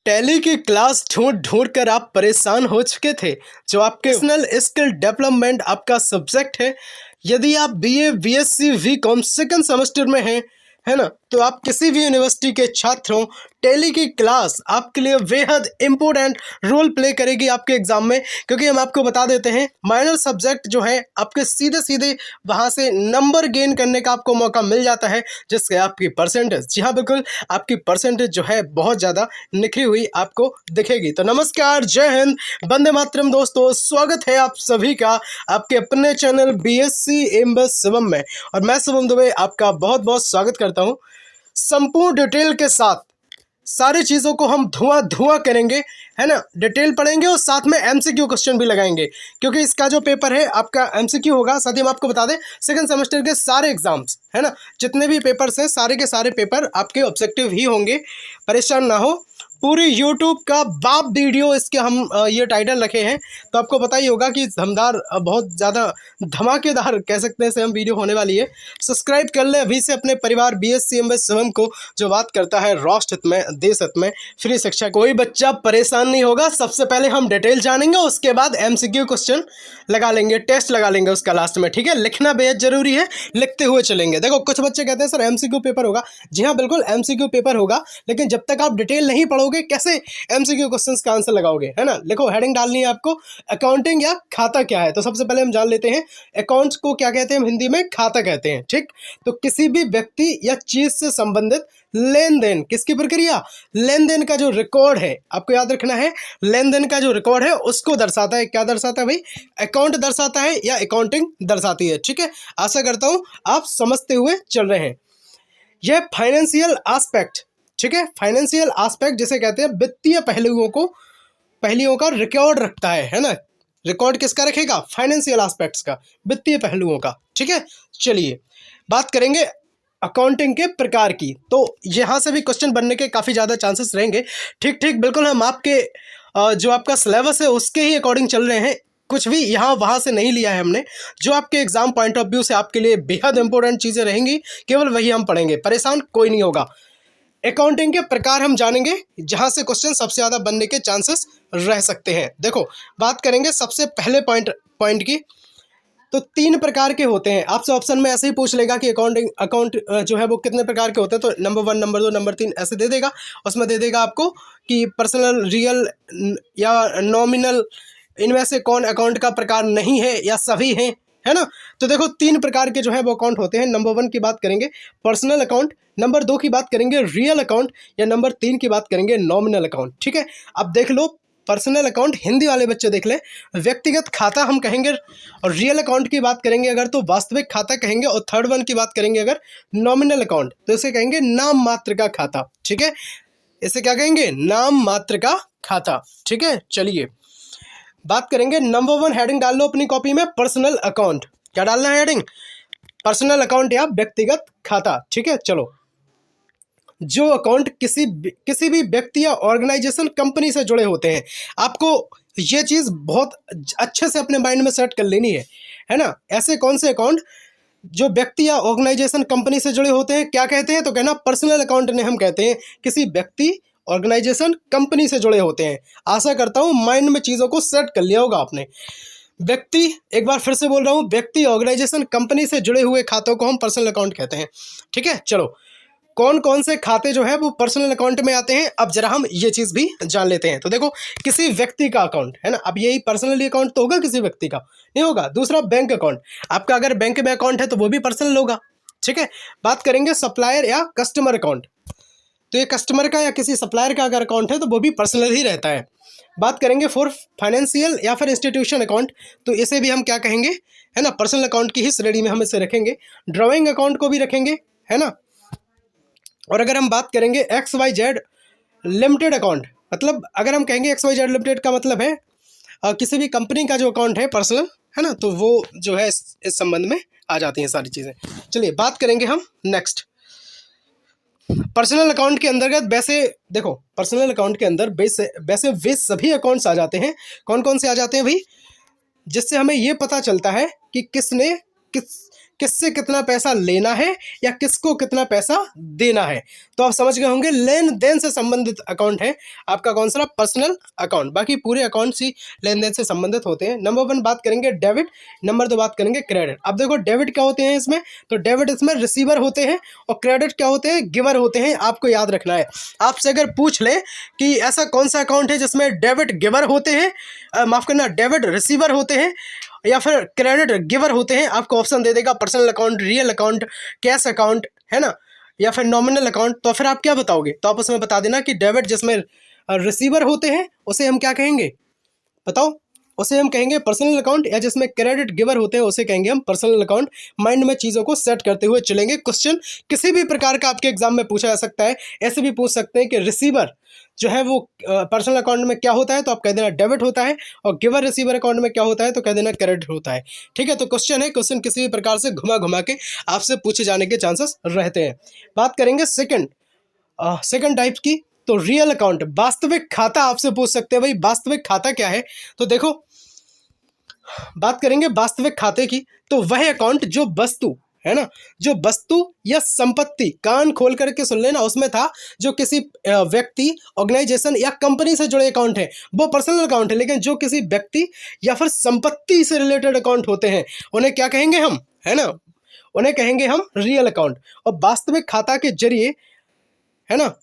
Tally की class ढूंढ ढूंढ कर आप परेशान हो चुके थे। जो आपके पर्सनल स्किल डेवलपमेंट आपका सब्जेक्ट है। यदि आप BA BSc BCom second semester में हैं, है ना, तो आप किसी भी यूनिवर्सिटी के छात्र हो, टैली की क्लास आपके लिए बेहद इंपॉर्टेंट रोल प्ले करेगी आपके एग्जाम में। क्योंकि हम आपको बता देते हैं, माइनर सब्जेक्ट जो है आपके सीधे सीधे वहां से नंबर गेन करने का आपको मौका मिल जाता है, जिससे आपकी परसेंटेज, जी हाँ बिल्कुल, आपकी परसेंटेज जो है बहुत ज़्यादा निखरी हुई आपको दिखेगी। तो नमस्कार, जय हिंद, वंदे मातरम दोस्तों, स्वागत है आप सभी का आपके अपने चैनल बीएससी एम बस शिवम में। और मैं शिवम दुबे आपका बहुत बहुत स्वागत करता हूँ। संपूर्ण डिटेल के साथ सारी चीज़ों को हम धुआं करेंगे, है ना, डिटेल पढ़ेंगे और साथ में एमसीक्यू क्वेश्चन भी लगाएंगे। क्योंकि इसका जो पेपर है आपका एमसीक्यू होगा। साथ ही हम आपको बता दें, सेकंड सेमेस्टर के सारे एग्जाम्स, है ना, जितने भी पेपर्स हैं सारे के सारे पेपर आपके ऑब्जेक्टिव ही होंगे। परेशान ना हो, पूरी यूट्यूब का बाप वीडियो इसके हम ये टाइटल रखे हैं। तो आपको पता ही होगा कि धमदार, बहुत ज़्यादा धमाकेदार कह सकते हैं इसे हम, वीडियो होने वाली है। सब्सक्राइब कर ले अभी से अपने परिवार बीएससी एम बस शिवम को, जो बात करता है राष्ट्र हित में, देश हित में, फ्री शिक्षा। कोई बच्चा परेशान नहीं होगा। सबसे पहले हम डिटेल जानेंगे, उसके बाद एमसीक्यू क्वेश्चन लगा लेंगे, टेस्ट लगा लेंगे उसका लास्ट में, ठीक है। लिखना बेहद जरूरी है, लिखते हुए चलेंगे। देखो, कुछ बच्चे कहते हैं सर एमसीक्यू पेपर होगा। जी हाँ बिल्कुल, एमसीक्यू पेपर होगा, लेकिन जब तक आप डिटेल नहीं पढ़ोगे कैसे एमसीक्यू क्वेश्चंस का आंसर लगाओगे, है ना। लिखो, हेडिंग डालनी है आपको, अकाउंटिंग या खाता क्या है। तो सबसे पहले हम जान लेते हैं अकाउंट्स को क्या कहते हैं, हम हिंदी में खाता कहते हैं, ठीक। तो किसी भी व्यक्ति या चीज से संबंधित लेन देन, किसकी प्रक्रिया, लेन देन का जो रिकॉर्ड है, आपको याद रखना है, लेन देन का जो रिकॉर्ड है उसको दर्शाता है। क्या दर्शाता है भाई, अकाउंट दर्शाता है या अकाउंटिंग दर्शाती है, ठीक है। आशा करता हूं आप समझते हुए चल रहे हैं। यह फाइनेंशियल एस्पेक्ट, ठीक है, फाइनेंशियल एस्पेक्ट जिसे कहते हैं, वित्तीय पहलुओं का रिकॉर्ड रखता है ना। रिकॉर्ड किसका रखेगा, फाइनेंशियल एस्पेक्ट्स का, वित्तीय पहलुओं का, ठीक है। चलिए बात करेंगे अकाउंटिंग के प्रकार की। तो यहाँ से भी क्वेश्चन बनने के काफ़ी ज़्यादा चांसेस रहेंगे। ठीक ठीक, बिल्कुल, हम आपके जो आपका सिलेबस है उसके ही अकॉर्डिंग चल रहे हैं। कुछ भी यहाँ वहाँ से नहीं लिया है हमने। जो आपके एग्जाम पॉइंट ऑफ व्यू से आपके लिए बेहद इंपॉर्टेंट चीज़ें रहेंगी, केवल वही हम पढ़ेंगे, परेशान कोई नहीं होगा। अकाउंटिंग के प्रकार हम जानेंगे, जहाँ से क्वेश्चन सबसे ज़्यादा बनने के चांसेस रह सकते हैं। देखो, बात करेंगे सबसे पहले पॉइंट की। तो 3 प्रकार के होते हैं। आपसे ऑप्शन में ऐसे ही पूछ लेगा कि अकाउंट जो है वो कितने प्रकार के होते हैं। तो नंबर 1, नंबर 2, नंबर 3 ऐसे दे देगा। उसमें दे देगा आपको कि पर्सनल, रियल या नॉमिनल, इनमें से कौन अकाउंट का प्रकार नहीं है या सभी हैं, है ना। तो देखो, 3 प्रकार के जो है वो अकाउंट होते हैं। नंबर 1 की बात करेंगे पर्सनल अकाउंट, नंबर 2 की बात करेंगे रियल अकाउंट, या नंबर 3 की बात करेंगे नॉमिनल अकाउंट, ठीक है। अब देख लो, पर्सनल अकाउंट हिंदी वाले बच्चे देख ले, व्यक्तिगत खाता हम कहेंगे। और रियल अकाउंट की बात करेंगे अगर, तो वास्तविक खाता कहेंगे। और थर्ड वन की बात करेंगे अगर, नॉमिनल अकाउंट, तो इसे कहेंगे नाम मात्र का खाता, ठीक है। इसे क्या कहेंगे, नाम मात्र का खाता, ठीक है। चलिए बात करेंगे नंबर 1, हेडिंग डाल लो अपनी कॉपी में, पर्सनल अकाउंट। क्या डालना है हेडिंग, पर्सनल अकाउंट या व्यक्तिगत खाता, ठीक है। चलो, जो अकाउंट किसी भी व्यक्ति या ऑर्गेनाइजेशन, कंपनी से जुड़े होते हैं, आपको ये चीज़ बहुत अच्छे से अपने माइंड में सेट कर लेनी है ना। ऐसे कौन से अकाउंट जो व्यक्ति या ऑर्गेनाइजेशन, कंपनी से जुड़े होते हैं, क्या कहते हैं, तो कहना पर्सनल अकाउंट ने हम कहते हैं किसी व्यक्ति, ऑर्गेनाइजेशन, कंपनी से जुड़े होते हैं। आशा करता हूँ माइंड में चीज़ों को सेट कर लिया होगा आपने। व्यक्ति, एक बार फिर से बोल रहा हूँ, व्यक्ति, ऑर्गेनाइजेशन, कंपनी से जुड़े हुए खातों को हम पर्सनल अकाउंट कहते हैं, ठीक है। चलो, कौन कौन से खाते जो है वो पर्सनल अकाउंट में आते हैं, अब जरा हम ये चीज़ भी जान लेते हैं। तो देखो, किसी व्यक्ति का अकाउंट, है ना, अब यही पर्सनली अकाउंट तो होगा, किसी व्यक्ति का नहीं होगा। दूसरा, बैंक अकाउंट, आपका अगर बैंक में अकाउंट है तो वो भी पर्सनल होगा, ठीक है। बात करेंगे सप्लायर या कस्टमर अकाउंट, तो ये कस्टमर का या किसी सप्लायर का अगर अकाउंट है तो वो भी पर्सनल ही रहता है। बात करेंगे फॉर फाइनेंशियल या फिर इंस्टीट्यूशन अकाउंट, तो इसे भी हम क्या कहेंगे, है ना, पर्सनल अकाउंट की ही श्रेणी में हम इसे रखेंगे। ड्राइंग अकाउंट को भी रखेंगे, है ना। और अगर हम बात करेंगे XYZ लिमिटेड अकाउंट, मतलब अगर हम कहेंगे XYZ लिमिटेड का मतलब है किसी भी कंपनी का जो अकाउंट है पर्सनल, है ना, तो वो जो है इस संबंध में आ जाती हैं सारी चीज़ें। चलिए बात करेंगे हम नेक्स्ट, पर्सनल अकाउंट के अंतर्गत। वैसे देखो, पर्सनल अकाउंट के अंदर वैसे वे सभी अकाउंट्स आ जाते हैं। कौन कौन से आ जाते हैं भाई, जिससे हमें ये पता चलता है कि किससे कितना पैसा लेना है या किसको कितना पैसा देना है। तो आप समझ गए होंगे लेन देन से संबंधित अकाउंट है आपका कौन सा, पर्सनल अकाउंट। बाकी पूरे अकाउंट्स ही लेन देन से संबंधित होते हैं। नंबर 1 बात करेंगे डेबिट, नंबर 2 बात करेंगे क्रेडिट। अब देखो डेबिट क्या होते हैं इसमें, तो डेबिट इसमें रिसीवर होते हैं और क्रेडिट क्या होते हैं, गिवर होते हैं। आपको याद रखना है, आपसे अगर पूछ ले कि ऐसा कौन सा अकाउंट है जिसमें डेबिट गिवर होते हैं, माफ करना डेबिट रिसीवर होते हैं या फिर क्रेडिट गिवर होते हैं, आपको ऑप्शन दे देगा personal account, real account, cash account, है ना, या फिर नॉमिनल अकाउंट। तो फिर आप क्या बताओगे, तो आप उसमें बता देना कि डेबिट जिसमें रिसीवर होते हैं उसे हम क्या कहेंगे, बताओ, उसे हम कहेंगे पर्सनल अकाउंट, या जिसमें क्रेडिट गिवर होते हैं उसे कहेंगे हम पर्सनल अकाउंट। माइंड में चीज़ों को सेट करते हुए चलेंगे। क्वेश्चन किसी भी प्रकार का आपके एग्जाम में पूछा जा सकता है। ऐसे भी पूछ सकते हैं कि रिसीवर जो है वो पर्सनल अकाउंट में क्या होता है, तो आप कह देना डेबिट होता है, और गिवर रिसीवर अकाउंट में क्या होता है तो कह देना क्रेडिट होता है। ठीक है, तो क्वेश्चन है, क्वेश्चन किसी भी प्रकार से घुमा घुमा के आपसे पूछे जाने के चांसेस रहते हैं। बात करेंगे सेकंड टाइप की, तो रियल अकाउंट, वास्तविक खाता आपसे पूछ सकते हैं। भाई वास्तविक खाता क्या है, तो देखो बात करेंगे वास्तविक खाते की, तो वह अकाउंट जो वस्तु है ना, जो वस्तु या संपत्ति, कान खोल करके सुन लेना, उसमें था जो किसी व्यक्ति, ऑर्गेनाइजेशन या कंपनी से जुड़े अकाउंट है वो पर्सनल अकाउंट है। लेकिन जो किसी व्यक्ति या फिर संपत्ति से रिलेटेड अकाउंट होते हैं उन्हें क्या कहेंगे हम, है ना, उन्हें कहेंगे हम रियल अकाउंट। और वास्तविक खाता के जरिए, है ना,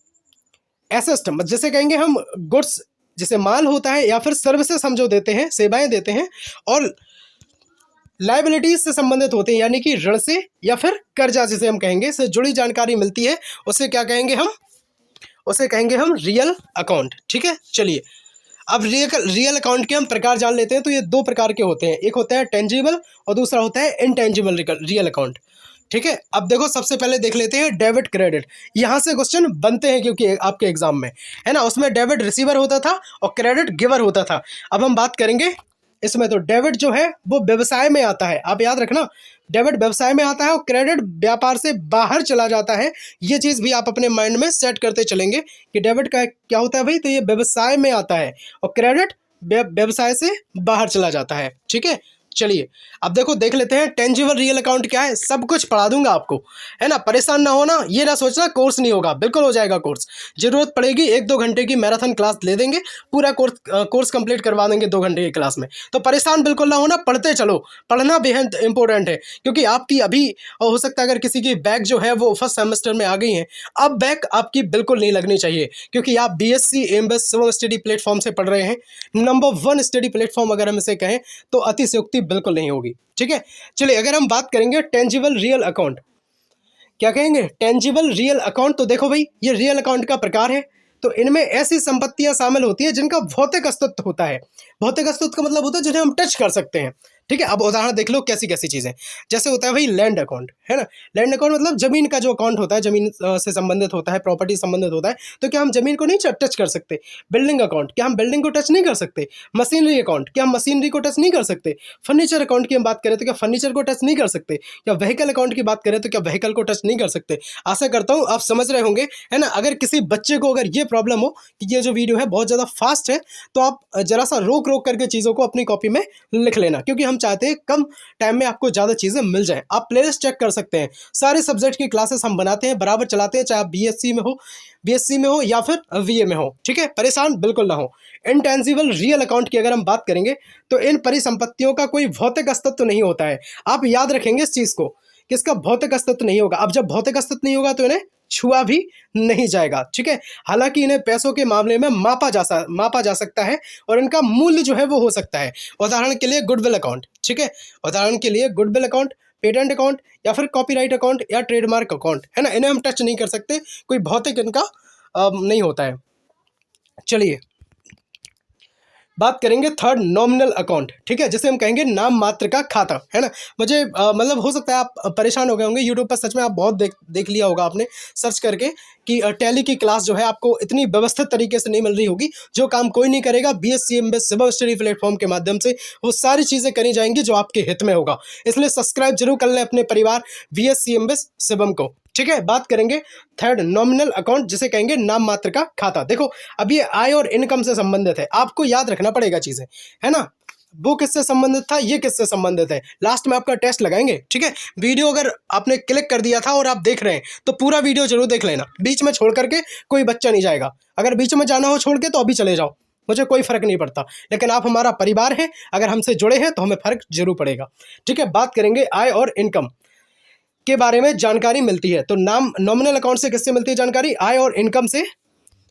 एसेट जैसे कहेंगे हम, गुड्स जिसे माल होता है या फिर सर्विसेज हम जो देते हैं, सेवाएं देते हैं, और लाइबिलिटीज से संबंधित होते हैं, यानी कि ऋण से या फिर कर्जा जिसे हम कहेंगे, से जुड़ी जानकारी मिलती है, उसे क्या कहेंगे हम, उसे कहेंगे हम रियल अकाउंट। ठीक है, चलिए अब रियल अकाउंट के हम प्रकार जान लेते हैं। तो ये 2 प्रकार के होते हैं, एक होता है टेंजिबल और दूसरा होता है इनटेंजिबल रियल अकाउंट। ठीक है, अब देखो सबसे पहले देख लेते हैं डेबिट क्रेडिट। यहाँ से क्वेश्चन बनते हैं क्योंकि आपके एग्जाम में, है ना, उसमें डेबिट रिसीवर होता था और क्रेडिट गिवर होता था। अब हम बात करेंगे इसमें, तो डेबिट जो है वो व्यवसाय में आता है, आप याद रखना, डेबिट व्यवसाय में आता है और क्रेडिट व्यापार से बाहर चला जाता है। ये चीज़ भी आप अपने माइंड में सेट करते चलेंगे कि डेबिट का क्या होता है भाई, तो ये व्यवसाय में आता है और क्रेडिट व्यवसाय से बाहर चला जाता है। ठीक है, चलिए अब देखो देख लेते हैं टेंजिबल रियल अकाउंट क्या है। सब कुछ पढ़ा दूंगा आपको, है ना, परेशान ना होना, ये ना सोचना कोर्स नहीं होगा, बिल्कुल हो जाएगा कोर्स। जरूरत पड़ेगी 1-2 घंटे की मैराथन क्लास ले देंगे, पूरा कोर्स कंप्लीट करवा देंगे 2 घंटे की क्लास में। तो परेशान बिल्कुल ना होना, पढ़ते चलो, पढ़ना बेहद इंपॉर्टेंट है। क्योंकि आपकी अभी हो सकता है अगर किसी की बैक जो है वो फर्स्ट सेमेस्टर में आ गई है, अब बैक आपकी बिल्कुल नहीं लगनी चाहिए, क्योंकि आप BSc MBA Shivam study platform से पढ़ रहे हैं। नंबर 1 स्टडी प्लेटफॉर्म अगर हम इसे कहें तो अतिशयोक्ति बिल्कुल नहीं होगी। ठीक है, चलिए अगर हम बात करेंगे टेंजिबल रियल अकाउंट, क्या कहेंगे, टेंजिबल रियल अकाउंट। तो देखो भाई ये रियल अकाउंट का प्रकार है, तो इनमें ऐसी संपत्तियां शामिल होती है जिनका भौतिक अस्तित्व होता है। भौतिक अस्तित्व का मतलब होता है जिन्हें हम टच कर सकते हैं। ठीक है, अब उदाहरण देख लो कैसी कैसी चीज़ें, जैसे होता है भाई लैंड अकाउंट, है ना, लैंड अकाउंट मतलब जमीन का जो अकाउंट होता है, जमीन से संबंधित होता है, प्रॉपर्टी संबंधित होता है। तो क्या हम जमीन को नहीं टच कर सकते। बिल्डिंग अकाउंट, क्या हम बिल्डिंग को टच नहीं कर सकते। मशीनरी अकाउंट, क्या हम मशीनरी को टच नहीं कर सकते। फर्नीचर अकाउंट की हम बात करें तो क्या फर्नीचर को टच नहीं कर सकते। या व्हीकल अकाउंट की बात करें तो क्या व्हीकल को टच नहीं कर सकते। आशा करता हूँ आप समझ रहे होंगे, है ना। अगर किसी बच्चे को अगर ये प्रॉब्लम हो कि ये जो वीडियो है बहुत ज़्यादा फास्ट है, तो आप जरा सा रोक रोक करके चीज़ों को अपनी कॉपी में लिख लेना, क्योंकि हम चाहते हैं कम टाइम में आपको ज़्यादा चीज़ें मिल जाए। आप प्लेलिस्ट चेक कर सकते हैं, सारे सब्जेक्ट की क्लासेस हम बनाते हैं, बराबर चलाते हैं, चाहे आप BSc में हो या फिर VA में हो। ठीक है, परेशान बिल्कुल ना हो। इंटेंजिबल रियल अकाउंट की अगर हम बात करेंगे तो इन परिसंपत्तियों का कोई भौतिक अस्तित्व नहीं होता है। आप याद रखेंगे इस चीज़ को कि इसका भौतिक अस्तित्व नहीं होगा। अब जब भौतिक अस्तित्व नहीं होगा तो इन्हें छुआ भी नहीं जाएगा। ठीक है, हालांकि इन्हें पैसों के मामले में मापा जा सकता है और इनका मूल्य जो है वो हो सकता है। उदाहरण के लिए गुडविल अकाउंट, ठीक है, उदाहरण के लिए गुडविल अकाउंट, पेटेंट अकाउंट या फिर कॉपीराइट अकाउंट या ट्रेडमार्क अकाउंट, है ना, इन्हें हम टच नहीं कर सकते, कोई भौतिक इनका नहीं होता है। चलिए बात करेंगे थर्ड, नॉमिनल अकाउंट। ठीक है, जिसे हम कहेंगे नाम मात्र का खाता, है ना। मुझे मतलब हो सकता है आप परेशान हो गए होंगे, यूट्यूब पर सच में आप बहुत देख लिया होगा आपने सर्च करके कि टैली की क्लास जो है आपको इतनी व्यवस्थित तरीके से नहीं मिल रही होगी। जो काम कोई नहीं करेगा BSc MBA Shivam study platform के माध्यम से वो सारी चीज़ें करी जाएंगी जो आपके हित में होगा। इसलिए सब्सक्राइब जरूर कर लें अपने परिवार BSc एमबीए शिवम को। ठीक है, बात करेंगे थर्ड, नॉमिनल अकाउंट, जिसे कहेंगे नाम मात्र का खाता। देखो अब ये आय और इनकम से संबंधित है, आपको याद रखना पड़ेगा चीज़ें, है ना। वो किससे संबंधित था, ये किससे संबंधित है, लास्ट में आपका टेस्ट लगाएंगे। ठीक है, वीडियो अगर आपने क्लिक कर दिया था और आप देख रहे हैं तो पूरा वीडियो जरूर देख लेना, बीच में छोड़ करके कोई बच्चा नहीं जाएगा। अगर बीच में जाना हो छोड़ के तो अभी चले जाओ, मुझे कोई फ़र्क नहीं पड़ता, लेकिन आप हमारा परिवार हैं, अगर हमसे जुड़े हैं तो हमें फ़र्क जरूर पड़ेगा। ठीक है, बात करेंगे आय और इनकम के बारे में जानकारी मिलती है। तो नॉमिनल अकाउंट से किससे मिलती है जानकारी, आय और इनकम से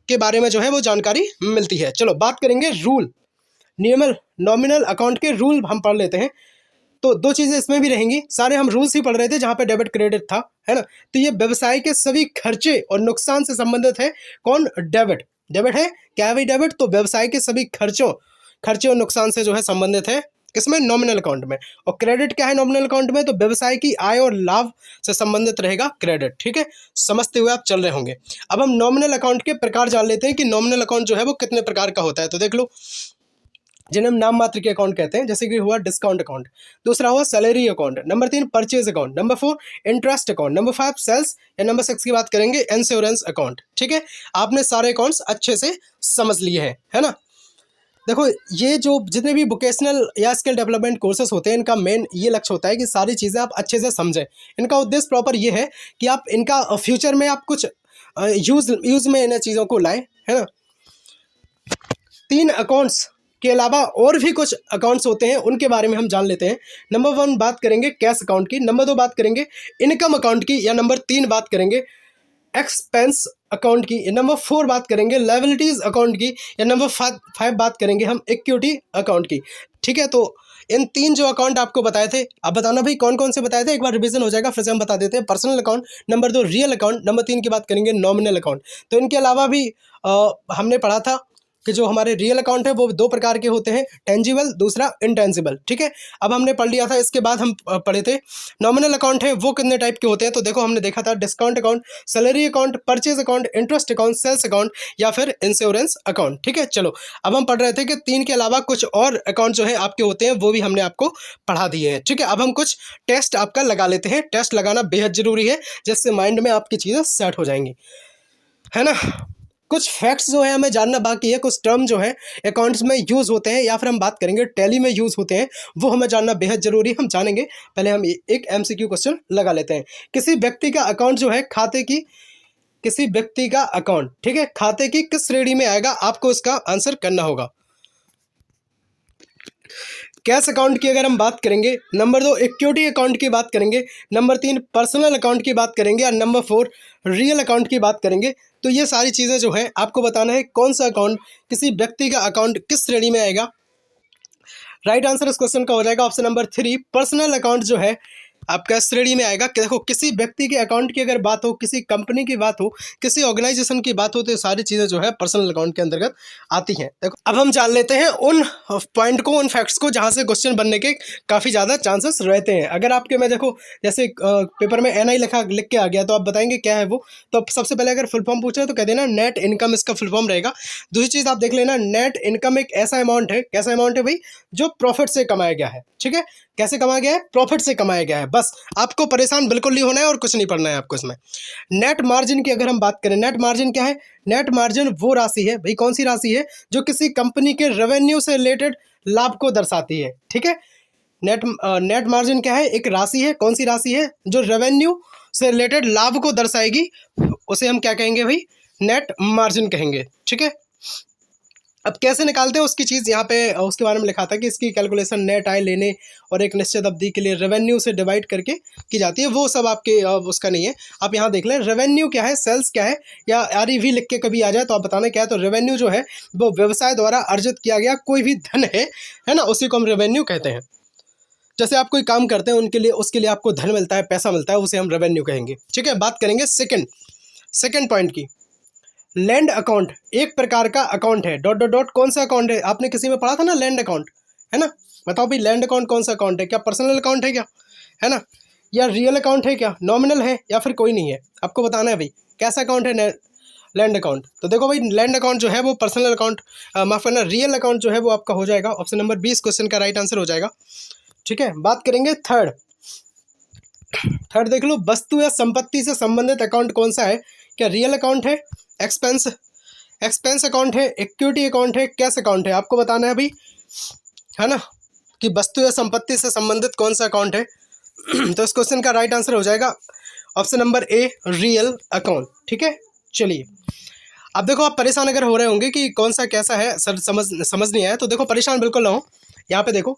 के बारे में जो है वो जानकारी मिलती है। चलो बात करेंगे रूल, नॉमिनल अकाउंट के रूल हम पढ़ लेते हैं। तो दो चीज़ें इसमें भी रहेंगी, सारे हम रूल्स ही पढ़ रहे थे जहाँ पे डेबिट क्रेडिट था, है ना। तो ये व्यवसाय के सभी खर्चे और नुकसान से संबंधित है। कौन, डेबिट। डेबिट है क्या है भाई, डेबिट तो व्यवसाय के सभी खर्चे और नुकसान से जो है संबंधित है, किसमें, नॉमिनल अकाउंट में। और क्रेडिट क्या है नॉमिनल अकाउंट में, तो व्यवसाय की आय और लाभ से संबंधित रहेगा क्रेडिट। ठीक है, समझते हुए आप चल रहे होंगे। अब हम नॉमिनल अकाउंट के प्रकार जान लेते हैं कि नॉमिनल अकाउंट जो है वो कितने प्रकार का होता है। तो देख लो, जिन्हें हम नाम मात्र के अकाउंट कहते हैं, जैसे कि हुआ डिस्काउंट अकाउंट, दूसरा हुआ salary account, number 3 purchase account, number 4 interest account, number 5 sales, या नंबर 6 की बात करेंगे इंश्योरेंस अकाउंट। ठीक है, आपने सारे अकाउंट्स अच्छे से समझ लिए हैं, है ना। देखो, ये जो जितने भी वोकेशनल या स्किल डेवलपमेंट कोर्सेज होते हैं, इनका मेन ये लक्ष्य होता है कि सारी चीज़ें आप अच्छे से समझें। इनका उद्देश्य प्रॉपर ये है कि आप इनका फ्यूचर में आप कुछ यूज़ में इन चीज़ों को लाएं, है ना। 3 अकाउंट्स के अलावा और भी कुछ अकाउंट्स होते हैं, उनके बारे में हम जान लेते हैं। नंबर 1 बात करेंगे कैश अकाउंट की, नंबर 2 बात करेंगे इनकम अकाउंट की, या नंबर 3 बात करेंगे एक्सपेंस अकाउंट की, नंबर 4 बात करेंगे लायबिलिटीज अकाउंट की, या नंबर 5 बात करेंगे हम इक्विटी अकाउंट की। ठीक है, तो इन 3 जो अकाउंट आपको बताए थे, आप बताना भाई कौन कौन से बताए थे, एक बार रिवीजन हो जाएगा, फिर से हम बता देते हैं। Personal account, number 2 real account, number 3 की बात करेंगे नॉमिनल अकाउंट। तो इनके अलावा भी हमने पढ़ा था कि जो हमारे रियल अकाउंट है वो 2 प्रकार के होते हैं, टेंजिबल, दूसरा इनटेंजिबल। ठीक है, अब हमने पढ़ लिया था, इसके बाद हम पढ़े थे नॉमिनल अकाउंट है वो कितने टाइप के होते हैं। तो देखो, हमने देखा था discount account, salary account, purchase account, interest account, sales account, या फिर इंश्योरेंस अकाउंट। ठीक है, चलो अब हम पढ़ रहे थे कि 3 के अलावा कुछ और अकाउंट जो है आपके होते हैं, वो भी हमने आपको पढ़ा दिए हैं। ठीक है, अब हम कुछ टेस्ट आपका लगा लेते हैं। टेस्ट लगाना बेहद जरूरी है, जिससे माइंड में आपकी चीज़ें सेट हो जाएंगी, है ना। कुछ फैक्ट्स जो है हमें जानना बाकी है, कुछ टर्म जो है अकाउंट्स में यूज़ होते हैं, या फिर हम बात करेंगे टैली में यूज़ होते हैं, वो हमें जानना बेहद ज़रूरी, हम जानेंगे। पहले हम एक MCQ क्वेश्चन लगा लेते हैं। किसी व्यक्ति का अकाउंट जो है किसी व्यक्ति का अकाउंट, ठीक है, खाते की किस श्रेणी में आएगा, आपको इसका आंसर करना होगा। कैश अकाउंट की अगर हम बात करेंगे, नंबर 2 इक्विटी अकाउंट की बात करेंगे, नंबर 3 पर्सनल अकाउंट की बात करेंगे, और नंबर 4 रियल अकाउंट की बात करेंगे। तो ये सारी चीज़ें जो हैं आपको बताना है कौन सा अकाउंट, किसी व्यक्ति का अकाउंट किस श्रेणी में आएगा। राइट आंसर इस क्वेश्चन का हो जाएगा ऑप्शन नंबर 3, पर्सनल अकाउंट जो है आपका श्रेणी में आएगा। देखो, किसी व्यक्ति के अकाउंट की अगर बात हो, किसी कंपनी की बात हो, किसी ऑर्गेनाइजेशन की बात हो, तो ये सारी चीज़ें जो है पर्सनल अकाउंट के अंतर्गत आती हैं। देखो, अब हम जान लेते हैं उन पॉइंट को, उन फैक्ट्स को जहाँ से क्वेश्चन बनने के काफ़ी ज़्यादा चांसेस रहते हैं। अगर आपके में देखो, जैसे पेपर में NI लिख के आ गया, तो आप बताएंगे क्या है वो। तो सबसे पहले अगर फुल फॉर्म पूछे तो कह देना नेट इनकम, इसका फुल फॉर्म रहेगा। दूसरी चीज़ आप देख लेना, नेट इनकम एक ऐसा अमाउंट है, कैसा अमाउंट है भाई, जो प्रॉफिट से कमाया गया है। ठीक है, कैसे कमाया गया है, प्रॉफिट से कमाया गया है। बस आपको परेशान बिल्कुल नहीं होना है और कुछ नहीं पढ़ना है आपको इसमें। नेट मार्जिन की अगर हम बात करें, नेट मार्जिन क्या है, नेट मार्जिन वो राशि है भाई, कौन सी राशि है, जो किसी कंपनी के रेवेन्यू से रिलेटेड लाभ को दर्शाती है। ठीक है, नेट मार्जिन क्या है, एक राशि है, कौन सी राशि है, जो रेवेन्यू से रिलेटेड लाभ को दर्शाएगी, उसे हम क्या कहेंगे भाई, नेट मार्जिन कहेंगे। ठीक है, अब कैसे निकालते हैं उसकी चीज़ यहाँ पे उसके बारे में लिखा था कि इसकी कैलकुलेशन नेट आय लेने और एक निश्चित अवधि के लिए रेवेन्यू से डिवाइड करके की जाती है। वो सब आपके उसका नहीं है, आप यहाँ देख लें। रेवेन्यू क्या है, सेल्स क्या है, या REV लिख के कभी आ जाए तो आप बताना क्या है। तो रेवेन्यू जो है वो व्यवसाय द्वारा अर्जित किया गया कोई भी धन है ना, उसी को हम रेवेन्यू कहते हैं। जैसे आप कोई काम करते हैं उनके लिए, उसके लिए आपको धन मिलता है, पैसा मिलता है, उसे हम रेवेन्यू कहेंगे। ठीक है, बात करेंगे सेकेंड पॉइंट की। लैंड अकाउंट एक प्रकार का अकाउंट है, डॉट डॉट डॉट, कौन सा अकाउंट है, आपने किसी में पढ़ा था ना लैंड अकाउंट, है ना। बताओ भाई, लैंड अकाउंट कौन सा अकाउंट है, क्या पर्सनल अकाउंट है क्या, है ना, या रियल अकाउंट है, क्या नॉमिनल है, या फिर कोई नहीं है, आपको बताना है भाई कैसा अकाउंट है लैंड अकाउंट। तो देखो भाई, लैंड अकाउंट जो है वो पर्सनल अकाउंट, माफ करना, रियल अकाउंट जो है वो आपका हो जाएगा ऑप्शन नंबर 20 क्वेश्चन का राइट आंसर हो जाएगा। ठीक है, बात करेंगे थर्ड देख लो, वस्तु या संपत्ति से संबंधित अकाउंट कौन सा है, क्या रियल अकाउंट है, एक्सपेंस अकाउंट है, इक्विटी अकाउंट है, कैश अकाउंट है, आपको बताना है भाई, है ना। कि वस्तु या संपत्ति से संबंधित कौन सा अकाउंट है। तो इस क्वेश्चन का राइट आंसर हो जाएगा option number A, real account. ठीक है, चलिए अब देखो, आप परेशान अगर हो रहे होंगे कि कौन सा कैसा है सर, समझ नहीं आया, तो देखो परेशान बिल्कुल ना हो। यहाँ पे देखो,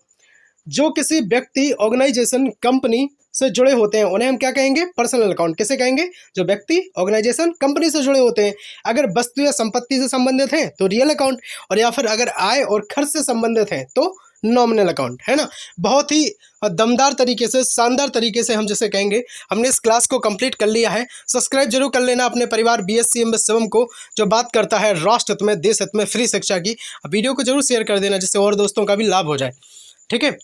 जो किसी व्यक्ति, ऑर्गेनाइजेशन, कंपनी से जुड़े होते हैं उन्हें हम क्या कहेंगे, पर्सनल अकाउंट। किसे कहेंगे, जो व्यक्ति, ऑर्गेनाइजेशन, कंपनी से जुड़े होते हैं। अगर वस्तु या संपत्ति से संबंधित हैं तो रियल अकाउंट, और या फिर अगर आय और खर्च से संबंधित हैं तो नॉमिनल अकाउंट, है ना। बहुत ही दमदार तरीके से, शानदार तरीके से हम जिसे कहेंगे, हमने इस क्लास को कंप्लीट कर लिया है। सब्सक्राइब जरूर कर लेना अपने परिवार BSc MS शिवम को, जो बात करता है राष्ट्र हित में, देश हित में, फ्री शिक्षा की। वीडियो को जरूर शेयर कर देना जिससे और दोस्तों का भी लाभ हो जाए। ठीक है,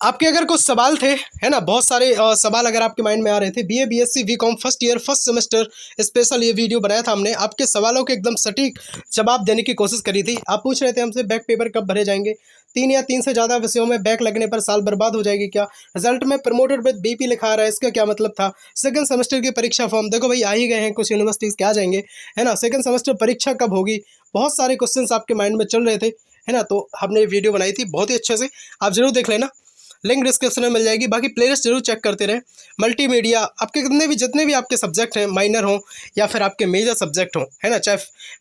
आपके अगर कुछ सवाल थे, है ना, बहुत सारे सवाल अगर आपके माइंड में आ रहे थे, BA BSc BCom first year first semester special ये वीडियो बनाया था हमने, आपके सवालों के एकदम सटीक जवाब देने की कोशिश करी थी। आप पूछ रहे थे हमसे बैक पेपर कब भरे जाएंगे, 3 या 3 से ज़्यादा विषयों में बैक लगने पर साल बर्बाद हो जाएगी क्या, रिजल्ट में प्रमोटेड विद BP लिखा आ रहा है, इसका क्या मतलब था, सेकंड सेमेस्टर की परीक्षा फॉर्म देखो भाई आ ही गए हैं, कुछ यूनिवर्सिटीज़ के आ जाएंगे, है ना, सेकंड सेमेस्टर परीक्षा कब होगी, बहुत सारे क्वेश्चन आपके माइंड में चल रहे थे, है ना। तो हमने वीडियो बनाई थी बहुत ही अच्छे से, आप जरूर देख लेना, लिंक डिस्क्रिप्शन में मिल जाएगी। बाकी प्लेलिस्ट जरूर चेक करते रहें। मल्टीमीडिया, आपके जितने भी आपके सब्जेक्ट हैं, माइनर हों या फिर आपके मेजर सब्जेक्ट हों, है ना, चाहे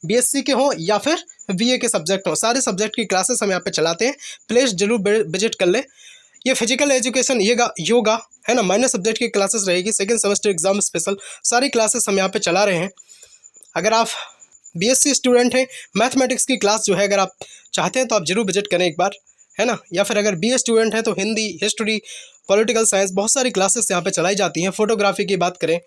BSc के हों या फिर BA के सब्जेक्ट हों, सारे सब्जेक्ट की क्लासेस हम यहाँ पे चलाते हैं। प्लेलिस्ट जरूर विजिट कर ले। ये फिजिकल एजुकेशन, योगा, है ना, माइनर सब्जेक्ट की क्लासेस रहेगी, सेकेंड सेमेस्टर एग्जाम स्पेशल, सारी क्लासेस हम यहाँ पर चला रहे हैं। अगर आप BSc स्टूडेंट हैं, मैथमेटिक्स की क्लास जो है अगर आप चाहते हैं तो आप जरूर विजिट करें एक बार, है ना। या फिर अगर BA स्टूडेंट है तो हिंदी, हिस्ट्री, पॉलिटिकल साइंस, बहुत सारी क्लासेस यहाँ पे चलाई जाती हैं। फोटोग्राफी की बात करें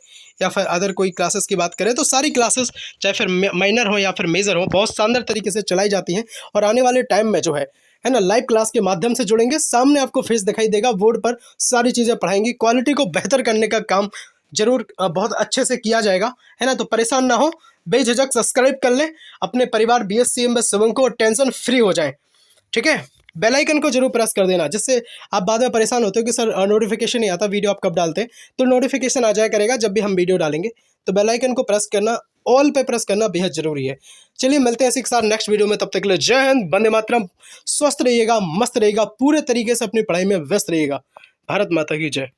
या फिर अदर कोई क्लासेस की बात करें तो सारी क्लासेस चाहे फिर माइनर हो या फिर मेजर हो, बहुत शानदार तरीके से चलाई जाती हैं। और आने वाले टाइम में जो है ना, लाइव क्लास के माध्यम से जुड़ेंगे, सामने आपको फेस दिखाई देगा, बोर्ड पर सारी चीज़ें पढ़ाएंगी, क्वालिटी को बेहतर करने का काम जरूर बहुत अच्छे से किया जाएगा, है ना। तो परेशान ना हो, बेझिझक सब्सक्राइब कर लें अपने परिवार BSc MS शिवम को, टेंशन फ्री हो जाए। ठीक है, बेल आइकन को जरूर प्रेस कर देना, जिससे आप बाद में परेशान होते हो कि सर नोटिफिकेशन नहीं आता, वीडियो आप कब डालते हैं, तो नोटिफिकेशन आ जाया करेगा जब भी हम वीडियो डालेंगे। तो बेल आइकन को प्रेस करना, ऑल पे प्रेस करना बेहद जरूरी है। चलिए मिलते हैं इसी के साथ नेक्स्ट वीडियो में, तब तक के लिए जय हिंद, वंदे मातरम। स्वस्थ रहिएगा, मस्त रहिएगा, पूरे तरीके से अपनी पढ़ाई में व्यस्त रहिएगा। भारत माता की जय।